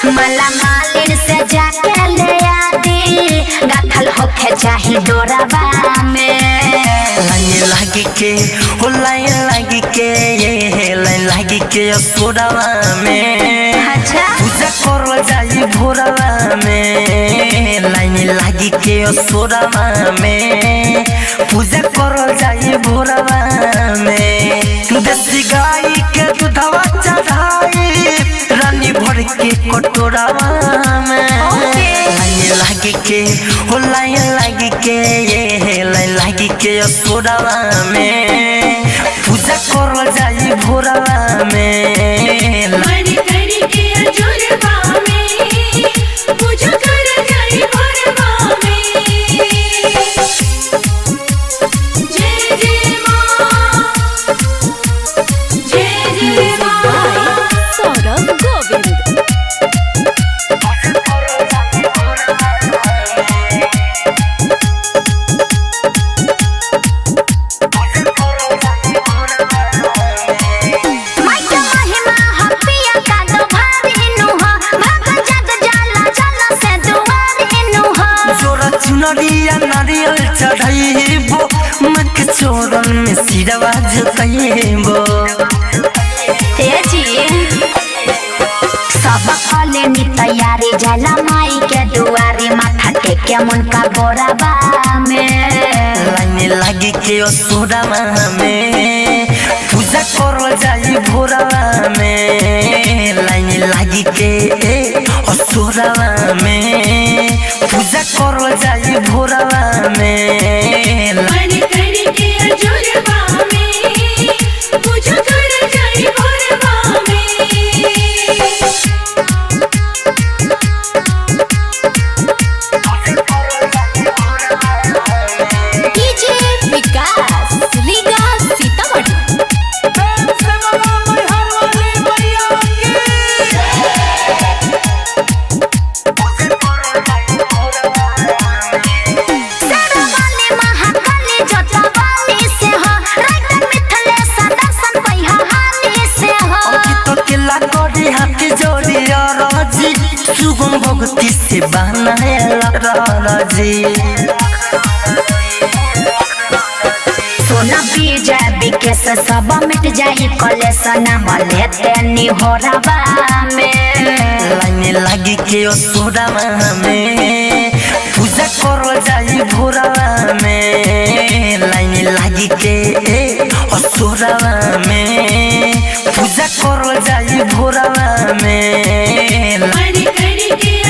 मला मालिन से जाके ले आदी गाथल होके चाही डोरावा में लाइन लागी के हो लाइन लागी के ये लाइन लागी के सोरावा में अच्छा पूजा करो जाई भोरावा में लाइन लागी के सोरावा में पूजा करो जाई भोरावा में देसी गाय के दूधवा चढ़ाई रानी भर के कटोरावा में लाइन लागी के हो लाइन लागी के ये लाइन लागी के सोरावा में पूजा करो जाई भोरावा में मणि करी के अजोरवा में पूजा कर जाई भोरवा में जय जय मां जय जय मां सौरभ गोविंद नरिया नारियल चढ़ाइबो मक चोरन में सिरवा झुकाइबो तेजी सब कले नी तैयारी जाला माई के दुआरी माथा टेके मन का बोराबा में लाइन लागी के सोरावा में पूजा करो जाई भोरावा में लाइन लागी के सोरावा में पूजा करो जाई भोरावा में मणि करी के अजोरवा में पूजा कर जाई भोरवा में डीजे विकास लीगा सीतामढ़ी सुगम भक्ति से बनाया राजी सोना बीजा बिकेस सब मिट जाई कलेस नाम लेते नी होराबा में लाइन लागी के सोरावा में पूजा करो जाई भोरावा में लाइन लागी के सोरावा में पूजा करो जाई भोरावा में मणि करी के